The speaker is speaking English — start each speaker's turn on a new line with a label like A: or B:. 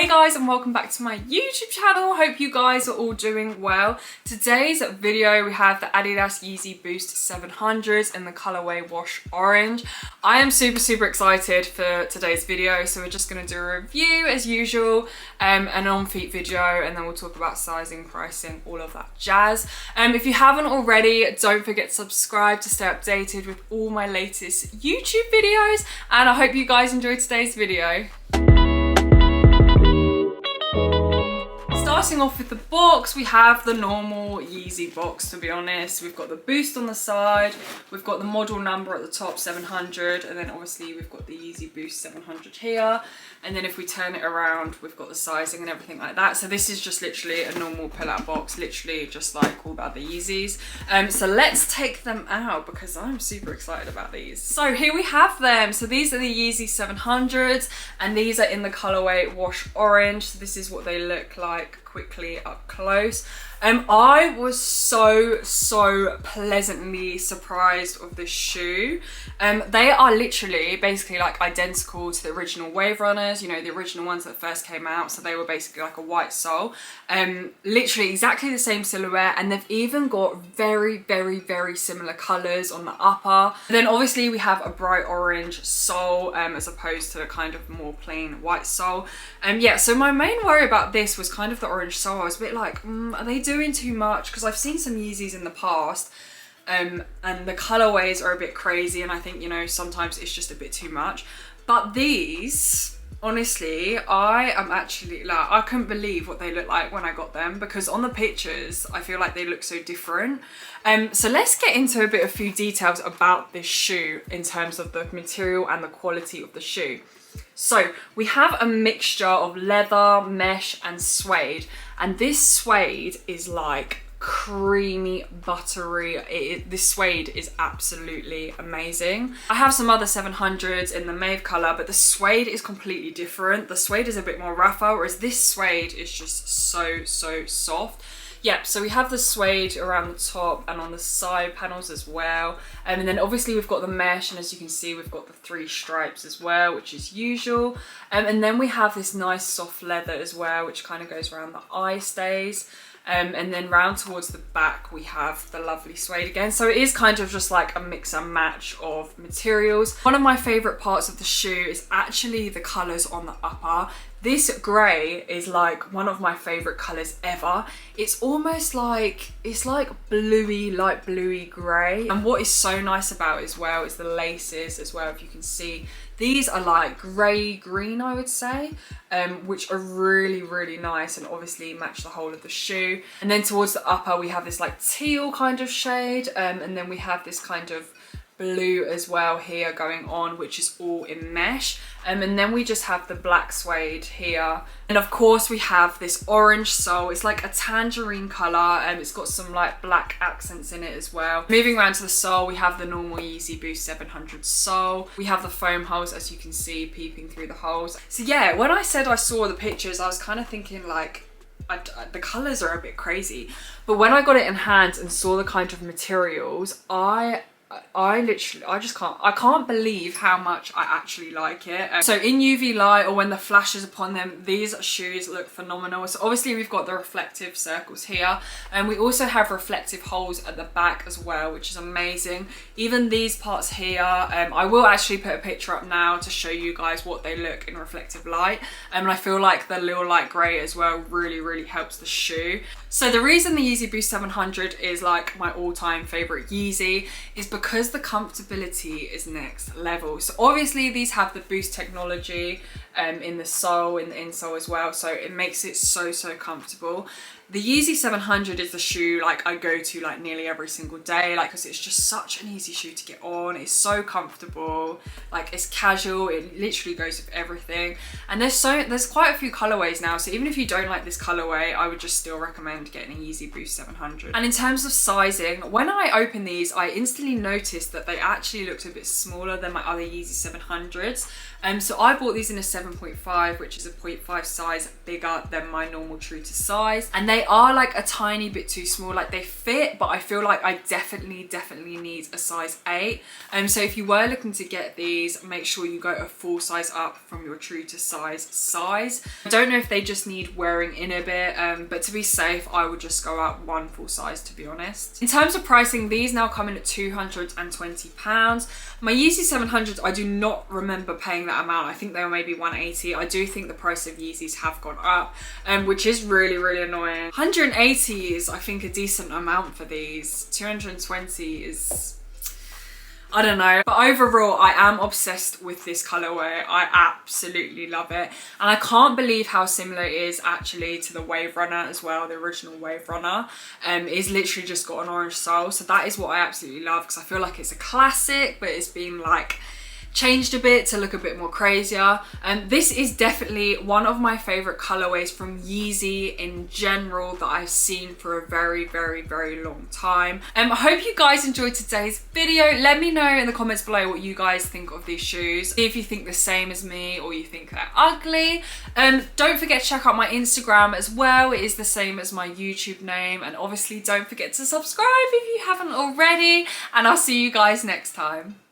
A: Hey guys, and welcome back to my YouTube channel. Hope you guys are all doing well. Today's video we have the Adidas Yeezy Boost 700s in the colorway Wash Orange. I am super excited for today's video, so we're just going to do a review as usual, an on-feet video, and then we'll talk about sizing, pricing, all of that jazz. If you haven't already, don't forget to subscribe to stay updated with all my latest YouTube videos, and I hope you guys enjoyed today's video. Starting off with the box, we have the normal Yeezy box, to be honest. We've got the Boost on the side, we've got the model number at the top, 700, and then obviously we've got the Yeezy Boost 700 here. And then if we turn it around, we've got the sizing and everything like that. So this is just literally a normal pull-out box, literally just like all the other Yeezys. So let's take them out because I'm super excited about these. So here we have them. So these are the Yeezy 700s, and these are in the colorway Wash Orange. So this is what they look like quickly up close. I was so pleasantly surprised of this shoe. They are literally basically like identical to the original Wave Runners, you know, the original ones that first came out. So they were basically like a white sole, literally exactly the same silhouette, and they've even got very similar colors on the upper. Then obviously we have a bright orange sole as opposed to a kind of more plain white sole. Yeah, so my main worry about this was kind of the orange sole. I was a bit like, are they doing too much? Because I've seen some Yeezys in the past and the colorways are a bit crazy, and I think, you know, sometimes it's just a bit too much. But these, honestly, I am actually like, I couldn't believe what they look like when I got them, because on the pictures I feel like they look so different. So let's get into a few details about this shoe in terms of the material and the quality of the shoe. So we have a mixture of leather, mesh and suede, and this suede is like creamy, buttery. This suede is absolutely amazing. I have some other 700s in the mauve color, but the suede is completely different. The suede is a bit more rougher, whereas this suede is just so soft. Yeah, so we have the suede around the top and on the side panels as well. And then obviously we've got the mesh, and as you can see, we've got the 3 stripes as well, which is usual. And then we have this nice soft leather as well, which kind of goes around the eye stays. And then round towards the back, we have the lovely suede again. So it is kind of just like a mix and match of materials. One of my favorite parts of the shoe is actually the colors on the upper. This grey is like one of my favorite colors ever. It's almost like, it's like bluey, light bluey grey. And what is so nice about it as well is the laces as well, if you can see. These are like grey green, I would say, which are really nice and obviously match the whole of the shoe. And then towards the upper, we have this like teal kind of shade, and then we have this kind of blue as well here going on, which is all in mesh. And then we just have the black suede here, and of course we have this orange sole. It's like a tangerine color, and it's got some like black accents in it as well. Moving around to the sole, we have the normal Yeezy Boost 700 sole. We have the foam holes, as you can see, peeping through the holes. So yeah, when I said I saw the pictures, I was kind of thinking like, the colors are a bit crazy, but when I got it in hand and saw the kind of materials, I can't believe how much I actually like it. So in UV light or when the flash is upon them, these shoes look phenomenal. So obviously we've got the reflective circles here, and we also have reflective holes at the back as well, which is amazing. Even these parts here, I will actually put a picture up now to show you guys what they look in reflective light. And I feel like the little light grey as well really helps the shoe. So the reason the Yeezy Boost 700 is like my all-time favorite Yeezy is because the comfortability is next level. So obviously these have the Boost technology in the sole, in the insole as well, so it makes it so comfortable. The Yeezy 700 is the shoe like I go to like nearly every single day, like, because it's just such an easy shoe to get on. It's so comfortable, like it's casual, it literally goes with everything. And there's quite a few colorways now, so even if you don't like this colorway, I would just still recommend getting a Yeezy Boost 700. And in terms of sizing, when I opened these, I instantly noticed that they actually looked a bit smaller than my other Yeezy 700s. So I bought these in a 7.5, which is a 0.5 size bigger than my normal true to size, and they they are like a tiny bit too small. Like they fit, but I feel like I definitely need a size 8. So if you were looking to get these, make sure you go a full size up from your true to size. I don't know if they just need wearing in a bit, but to be safe, I would just go up 1 full size, to be honest. In terms of pricing, these now come in at £220. My Yeezy 700s, I do not remember paying that amount. I think they were maybe 180. I do think the price of Yeezys have gone up, which is really annoying. 180 is, I think, a decent amount for these. 220 is, I don't know. But overall, I am obsessed with this colorway. I absolutely love it. And I can't believe how similar it is actually to the Wave Runner as well. The original Wave Runner is literally just got an orange sole. So that is what I absolutely love, because I feel like it's a classic, but it's been like changed a bit to look a bit more crazier. And this is definitely one of my favorite colorways from Yeezy in general that I've seen for a very long time. I hope you guys enjoyed today's video. Let me know in the comments below what you guys think of these shoes. See if you think the same as me or you think they're ugly. Don't forget to check out my Instagram as well. It is the same as my YouTube name. And obviously don't forget to subscribe if you haven't already. And I'll see you guys next time.